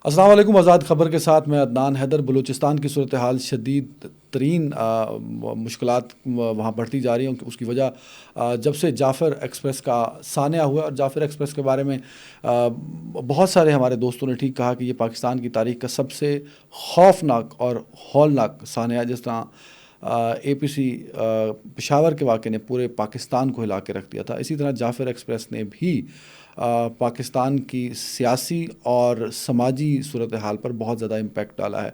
السلام علیکم. آزاد خبر کے ساتھ میں عدنان حیدر. بلوچستان کی صورتحال شدید ترین مشکلات وہاں بڑھتی جا رہی ہیں. اس کی وجہ جب سے جعفر ایکسپریس کا سانحہ ہوا، اور جعفر ایکسپریس کے بارے میں بہت سارے ہمارے دوستوں نے ٹھیک کہا کہ یہ پاکستان کی تاریخ کا سب سے خوفناک اور ہولناک سانحہ، جس طرح اے پی سی پشاور کے واقعے نے پورے پاکستان کو ہلا کے رکھ دیا تھا، اسی طرح جعفر ایکسپریس نے بھی پاکستان کی سیاسی اور سماجی صورتحال پر بہت زیادہ امپیکٹ ڈالا ہے.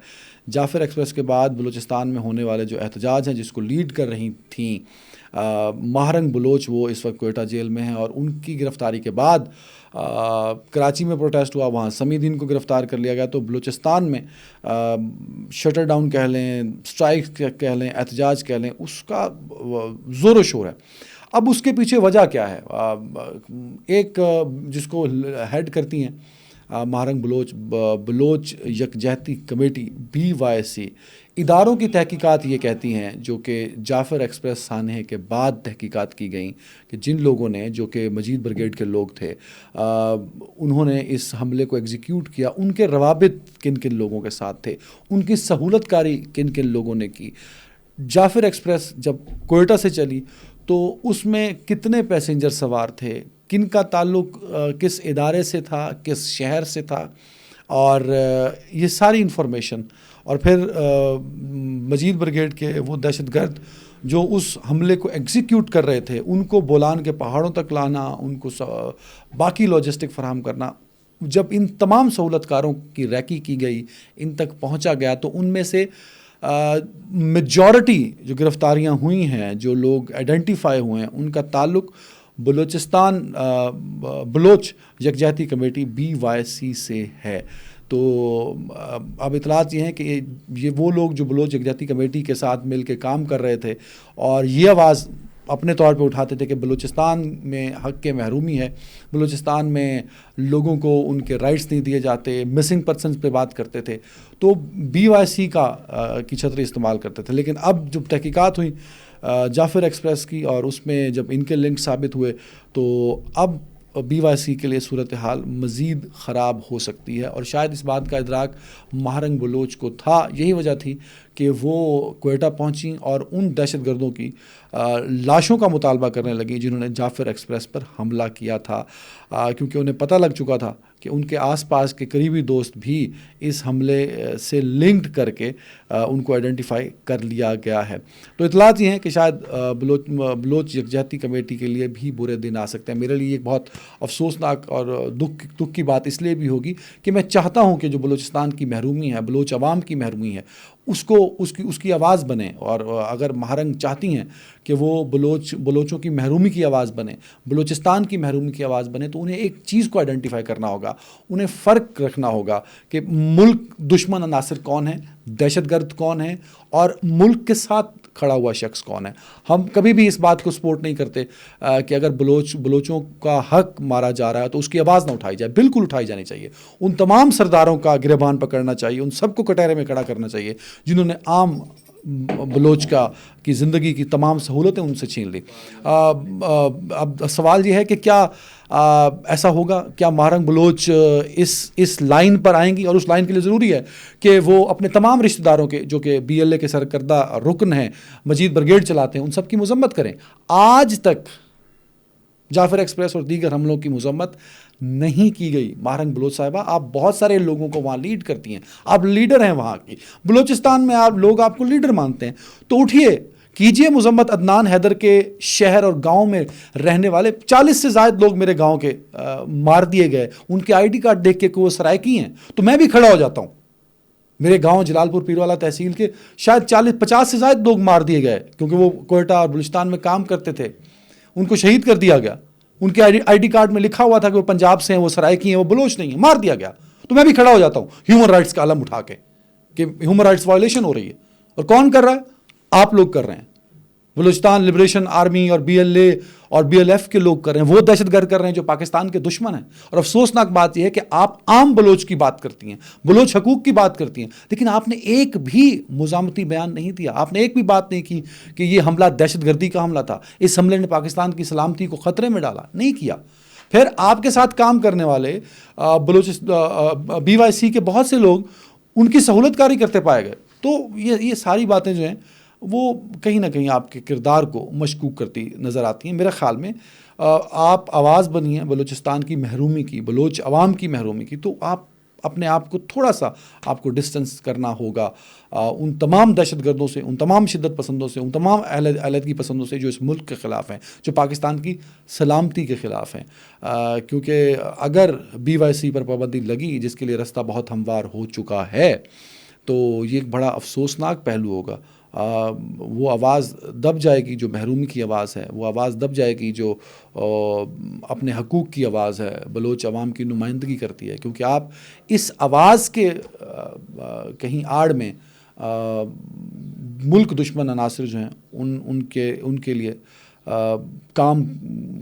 جعفر ایکسپریس کے بعد بلوچستان میں ہونے والے جو احتجاج ہیں، جس کو لیڈ کر رہی تھیں ماہرنگ بلوچ، وہ اس وقت کوئٹہ جیل میں ہیں، اور ان کی گرفتاری کے بعد کراچی میں پروٹیسٹ ہوا، وہاں سمیع الدین کو گرفتار کر لیا گیا. تو بلوچستان میں شٹر ڈاؤن کہہ لیں، سٹرائک کہہ لیں، احتجاج کہہ لیں، اس کا زور و شور ہے. اب اس کے پیچھے وجہ کیا ہے؟ ایک جس کو ہیڈ کرتی ہیں ماہرنگ بلوچ یکجہتی کمیٹی BYC، اداروں کی تحقیقات یہ کہتی ہیں، جو کہ جعفر ایکسپریس سانحے کے بعد تحقیقات کی گئیں، کہ جن لوگوں نے، جو کہ مجید بریگیڈ کے لوگ تھے، انہوں نے اس حملے کو ایگزیکیوٹ کیا، ان کے روابط کن کن لوگوں کے ساتھ تھے، ان کی سہولت کاری کن کن لوگوں نے کی. جعفر ایکسپریس جب کوئٹہ سے چلی تو اس میں کتنے پیسنجر سوار تھے، کن کا تعلق کس ادارے سے تھا، کس شہر سے تھا، اور یہ ساری انفارمیشن. اور پھر مجید بریگیڈ کے وہ دہشت گرد جو اس حملے کو ایگزیکیوٹ کر رہے تھے، ان کو بولان کے پہاڑوں تک لانا، ان کو باقی لاجسٹک فراہم کرنا. جب ان تمام سہولت کاروں کی ریکی کی گئی، ان تک پہنچا گیا، تو ان میں سے میجورٹی جو گرفتاریاں ہوئی ہیں، جو لوگ آئیڈینٹیفائی ہوئے ہیں، ان کا تعلق بلوچستان بلوچ یکجہتی کمیٹی BYC سے ہے. تو اب اطلاعات یہ ہیں کہ یہ وہ لوگ جو بلوچ یکجہتی کمیٹی کے ساتھ مل کے کام کر رہے تھے، اور یہ آواز اپنے طور پہ اٹھاتے تھے کہ بلوچستان میں حق کے محرومی ہے، بلوچستان میں لوگوں کو ان کے رائٹس نہیں دیے جاتے، مسنگ پرسنز پہ بات کرتے تھے، تو BYC کی چھتری استعمال کرتے تھے. لیکن اب جب تحقیقات ہوئی جعفر ایکسپریس کی، اور اس میں جب ان کے لنک ثابت ہوئے، تو اب BYC کے لیے صورتحال مزید خراب ہو سکتی ہے. اور شاید اس بات کا ادراک ماہرنگ بلوچ کو تھا. یہی وجہ تھی کہ وہ کوئٹہ پہنچیں اور ان دہشت گردوں کی لاشوں کا مطالبہ کرنے لگیں جنہوں نے جعفر ایکسپریس پر حملہ کیا تھا، کیونکہ انہیں پتہ لگ چکا تھا کہ ان کے آس پاس کے قریبی دوست بھی اس حملے سے لنکڈ کر کے ان کو آئیڈینٹیفائی کر لیا گیا ہے. تو اطلاعات یہ ہیں کہ شاید بلوچ یکجہتی کمیٹی کے لیے بھی برے دن آ سکتے ہیں. میرے لیے ایک بہت افسوسناک اور دکھ کی بات اس لیے بھی ہوگی کہ میں چاہتا ہوں کہ جو بلوچستان کی محرومی ہے، بلوچ عوام کی محرومی ہے، اس کی آواز بنے. اور اگر ماہرنگ چاہتی ہیں کہ وہ بلوچوں کی محرومی کی آواز بنے، بلوچستان کی محرومی کی آواز بنے، تو انہیں ایک چیز کو آئیڈینٹیفائی کرنا ہوگا، انہیں فرق رکھنا ہوگا کہ ملک دشمن عناصر کون ہیں، دہشت گرد کون ہیں، اور ملک کے ساتھ کھڑا ہوا شخص کون ہے. ہم کبھی بھی اس بات کو سپورٹ نہیں کرتے کہ اگر بلوچوں کا حق مارا جا رہا ہے تو اس کی آواز نہ اٹھائی جائے. بالکل اٹھائی جانی چاہیے. ان تمام سرداروں کا گریبان پکڑنا چاہیے، ان سب کو کٹہرے میں کھڑا کرنا چاہیے جنہوں نے عام بلوچ کی زندگی کی تمام سہولتیں ان سے چھین لی. اب سوال یہ ہے کہ کیا ایسا ہوگا؟ کیا ماہرنگ بلوچ اس لائن پر آئیں گی؟ اور اس لائن کے لیے ضروری ہے کہ وہ اپنے تمام رشتہ داروں کے، جو کہ BLA کے سرکردہ رکن ہیں، مجید بریگیڈ چلاتے ہیں، ان سب کی مذمت کریں. آج تک جعفر ایکسپریس اور دیگر حملوں کی مذمت نہیں کی گئی. ماہرنگ بلوچ صاحبہ، آپ بہت سارے لوگوں کو وہاں لیڈ کرتی ہیں، آپ لیڈر ہیں وہاں کی، بلوچستان میں لوگ آپ کو لیڈر مانتے ہیں، تو اٹھیے، کیجئے مذمت. عدنان حیدر کے شہر اور گاؤں میں رہنے والے 40 سے زائد لوگ میرے گاؤں کے مار دیے گئے، ان کے ID کارڈ دیکھ کے وہ سرائکی ہیں، تو میں بھی کھڑا ہو جاتا ہوں. میرے گاؤں جلال پور پیروالا تحصیل کے شاید 50 سے زائد لوگ مار دیے گئے کیونکہ وہ کوئٹہ اور بلوچستان میں کام کرتے تھے، ان کو شہید کر دیا گیا. ان کے ID کارڈ میں لکھا ہوا تھا کہ وہ پنجاب سے ہیں، وہ سرائکی ہیں، وہ بلوچ نہیں ہیں، مار دیا گیا. تو میں بھی کھڑا ہو جاتا ہوں ہیومن رائٹس کا علم اٹھا کے کہ ہیومن رائٹس وائلیشن ہو رہی ہے. اور کون کر رہا ہے؟ آپ لوگ کر رہے ہیں. بلوچستان لبریشن آرمی اور BLA اور BLF کے لوگ کر رہے ہیں، وہ دہشت گرد کر رہے ہیں جو پاکستان کے دشمن ہیں. اور افسوسناک بات یہ ہے کہ آپ عام بلوچ کی بات کرتی ہیں، بلوچ حقوق کی بات کرتی ہیں، لیکن آپ نے ایک بھی مزاحمتی بیان نہیں دیا. آپ نے ایک بھی بات نہیں کی کہ یہ حملہ دہشت گردی کا حملہ تھا، اس حملے نے پاکستان کی سلامتی کو خطرے میں ڈالا. نہیں کیا. پھر آپ کے ساتھ کام کرنے والے BYC کے بہت سے لوگ ان کی سہولت کاری کرتے پائے گئے. تو یہ ساری باتیں جو ہیں وہ کہیں نہ کہیں آپ کے کردار کو مشکوک کرتی نظر آتی ہیں. میرے خیال میں آپ آواز بنی ہیں بلوچستان کی محرومی کی, بلوچ عوام کی محرومی کی, تو آپ اپنے آپ کو تھوڑا سا آپ کو ڈسٹنس کرنا ہوگا ان تمام دہشت گردوں سے, ان تمام شدت پسندوں سے, ان تمام علیحدگی پسندوں سے جو اس ملک کے خلاف ہیں, جو پاکستان کی سلامتی کے خلاف ہیں. کیونکہ اگر BYC پر پابندی لگی, جس کے لیے رستہ بہت ہموار ہو چکا ہے, تو یہ ایک بڑا افسوسناک پہلو ہوگا. وہ آواز دب جائے گی جو محرومی کی آواز ہے, وہ آواز دب جائے گی جو اپنے حقوق کی آواز ہے, بلوچ عوام کی نمائندگی کرتی ہے. کیونکہ آپ اس آواز کے کہیں آڑ میں ملک دشمن عناصر جو ہیں ان کے لیے کام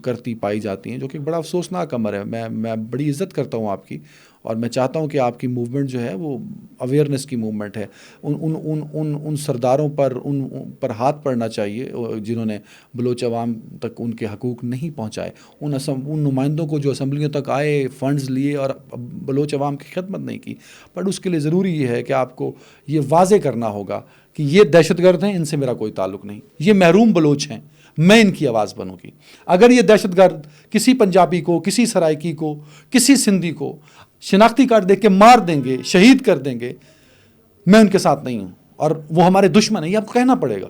کرتی پائی جاتی ہیں, جو کہ بڑا افسوسناک امر ہے. میں بڑی عزت کرتا ہوں آپ کی, اور میں چاہتا ہوں کہ آپ کی موومنٹ جو ہے وہ اویئرنیس کی موومنٹ ہے. ان سرداروں پر ہاتھ پڑنا چاہیے جنہوں نے بلوچ عوام تک ان کے حقوق نہیں پہنچائے. ان نمائندوں کو جو اسمبلیوں تک آئے, فنڈز لیے اور بلوچ عوام کی خدمت نہیں کی. پر اس کے لیے ضروری یہ ہے کہ آپ کو یہ واضح کرنا ہوگا کہ یہ دہشت گرد ہیں, ان سے میرا کوئی تعلق نہیں, یہ محروم بلوچ ہیں, میں ان کی آواز بنوں گی. اگر یہ دہشت گرد کسی پنجابی کو, کسی سرائکی کو, کسی سندھی کو شناختی کارڈ دے کے مار دیں گے, شہید کر دیں گے, میں ان کے ساتھ نہیں ہوں, اور وہ ہمارے دشمن ہیں, یہ آپ کو کہنا پڑے گا.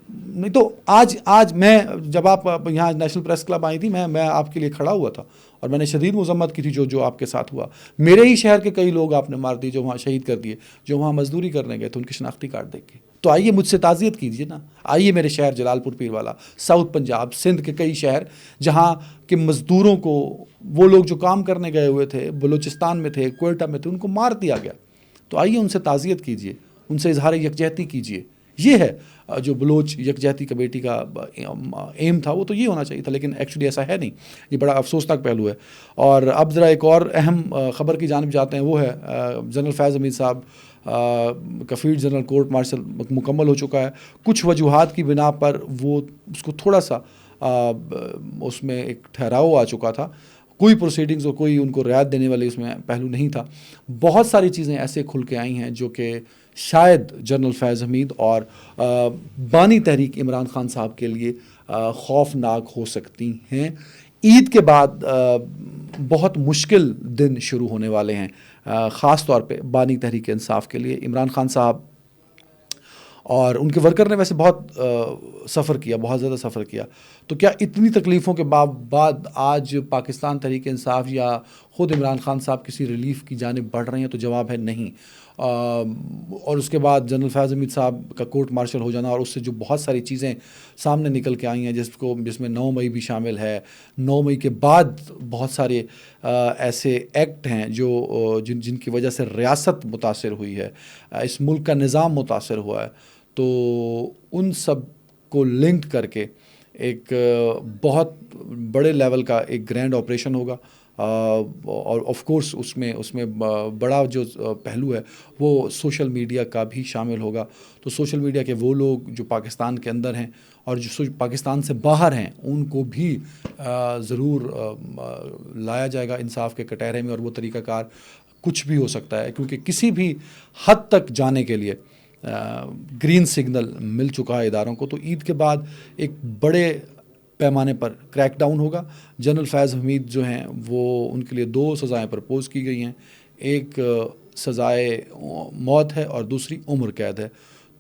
نہیں تو آج میں جب آپ یہاں نیشنل پریس کلب آئی تھی, میں آپ کے لیے کھڑا ہوا تھا, اور میں نے شدید مذمت کی تھی جو آپ کے ساتھ ہوا. میرے ہی شہر کے کئی لوگ آپ نے مار دیے, جو وہاں شہید کر دیے, جو وہاں مزدوری کرنے گئے تھے, ان کے شناختی کارڈ دیکھ کے. تو آئیے مجھ سے تعزیت کیجیے نا, آئیے میرے شہر جلال پور پیروالا, ساؤتھ پنجاب, سندھ کے کئی شہر جہاں کہ مزدوروں کو, وہ لوگ جو کام کرنے گئے ہوئے تھے, بلوچستان میں تھے, کوئٹہ میں تھے, ان کو مار دیا گیا. تو آئیے ان سے تعزیت کیجیے, ان سے اظہار یکجہتی کیجیے. یہ ہے جو بلوچ یکجہتی کمیٹی کا ایم تھا, وہ تو یہ ہونا چاہیے تھا, لیکن ایکچولی ایسا ہے نہیں. یہ بڑا افسوسناک پہلو ہے. اور اب ذرا ایک اور اہم خبر کی جانب جاتے ہیں, وہ ہے جنرل فیض حمید صاحب کا فیلڈ جنرل کورٹ مارشل مکمل ہو چکا ہے. کچھ وجوہات کی بنا پر وہ اس کو تھوڑا سا اس میں ایک ٹھہراؤ آ چکا تھا. کوئی پروسیڈنگز اور کوئی ان کو رعایت دینے والی اس میں پہلو نہیں تھا. بہت ساری چیزیں ایسے کھل کے آئی ہیں جو کہ شاید جنرل فیض حمید اور بانی تحریک عمران خان صاحب کے لیے خوفناک ہو سکتی ہیں. عید کے بعد بہت مشکل دن شروع ہونے والے ہیں, خاص طور پہ بانی تحریک انصاف کے لیے. عمران خان صاحب اور ان کے ورکر نے ویسے بہت سفر کیا, بہت زیادہ سفر کیا. تو کیا اتنی تکلیفوں کے بعد آج پاکستان تحریک انصاف یا خود عمران خان صاحب کسی ریلیف کی جانب بڑھ رہے ہیں؟ تو جواب ہے نہیں. اور اس کے بعد جنرل فیض حمید صاحب کا کورٹ مارشل ہو جانا, اور اس سے جو بہت ساری چیزیں سامنے نکل کے آئی ہیں, جس میں 9 مئی بھی شامل ہے. 9 مئی کے بعد بہت سارے ایسے ایکٹ ہیں جن کی وجہ سے ریاست متاثر ہوئی ہے, اس ملک کا نظام متاثر ہوا ہے. تو ان سب کو لنک کر کے ایک بہت بڑے لیول کا ایک گرینڈ آپریشن ہوگا. اور آف کورس اس میں بڑا جو پہلو ہے وہ سوشل میڈیا کا بھی شامل ہوگا. تو سوشل میڈیا کے وہ لوگ جو پاکستان کے اندر ہیں اور جو پاکستان سے باہر ہیں, ان کو بھی ضرور لایا جائے گا انصاف کے کٹہرے میں. اور وہ طریقہ کار کچھ بھی ہو سکتا ہے, کیونکہ کسی بھی حد تک جانے کے لیے گرین سگنل مل چکا ہے اداروں کو. تو عید کے بعد ایک بڑے پیمانے پر کریک ڈاؤن ہوگا. جنرل فیض حمید جو ہیں وہ ان کے لیے 2 سزائیں پرپوز کی گئی ہیں. ایک سزائے موت ہے اور دوسری عمر قید ہے.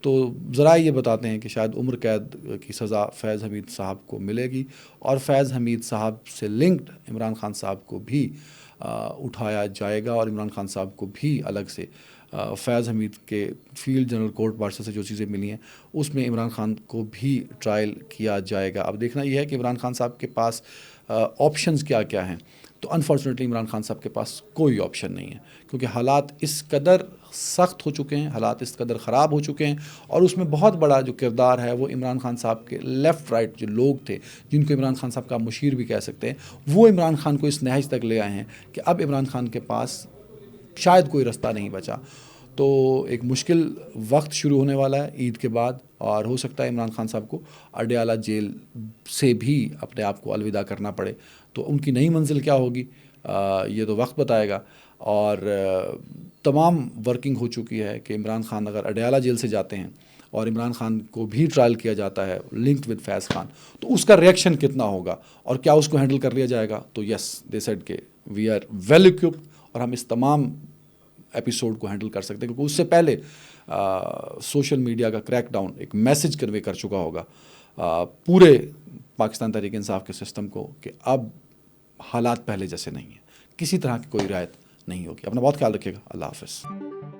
تو ذرائع یہ بتاتے ہیں کہ شاید عمر قید کی سزا فیض حمید صاحب کو ملے گی, اور فیض حمید صاحب سے لنکڈ عمران خان صاحب کو بھی اٹھایا جائے گا, اور عمران خان صاحب کو بھی الگ سے فیض حمید کے فیلڈ جنرل کورٹ مارشل سے جو چیزیں ملی ہیں اس میں عمران خان کو بھی ٹرائل کیا جائے گا. اب دیکھنا یہ ہے کہ عمران خان صاحب کے پاس آپشنز کیا کیا ہیں. تو انفارچونیٹلی عمران خان صاحب کے پاس کوئی آپشن نہیں ہے, کیونکہ حالات اس قدر سخت ہو چکے ہیں, حالات اس قدر خراب ہو چکے ہیں. اور اس میں بہت بڑا جو کردار ہے وہ عمران خان صاحب کے لیفٹ رائٹ جو لوگ تھے, جن کو عمران خان صاحب کا مشیر بھی کہہ سکتے ہیں, وہ عمران خان کو اس نہج تک لے آئے ہیں کہ اب عمران خان کے پاس شاید کوئی رستہ نہیں بچا. تو ایک مشکل وقت شروع ہونے والا ہے عید کے بعد، اور ہو سکتا ہے عمران خان صاحب کو اڈیالہ جیل سے بھی اپنے آپ کو الوداع کرنا پڑے. تو ان کی نئی منزل کیا ہوگی یہ تو وقت بتائے گا. اور تمام ورکنگ ہو چکی ہے کہ عمران خان اگر اڈیالہ جیل سے جاتے ہیں اور عمران خان کو بھی ٹرائل کیا جاتا ہے لنکڈ ود فیض خان، تو اس کا ریئیکشن کتنا ہوگا اور کیا اس کو ہینڈل کر لیا جائے گا. تو یس دے سیڈ کہ وی آر ویل اکوپڈ اور ہم اس تمام ایپیسوڈ کو ہینڈل کر سکتے ہیں، کیونکہ اس سے پہلے سوشل میڈیا کا کریک ڈاؤن ایک میسج کنوے کر چکا ہوگا پورے پاکستان تحریک انصاف کے سسٹم کو کہ اب حالات پہلے جیسے نہیں ہیں، کسی طرح کی کوئی رعایت نہیں ہوگی. اپنا بہت خیال رکھیے گا. اللہ حافظ.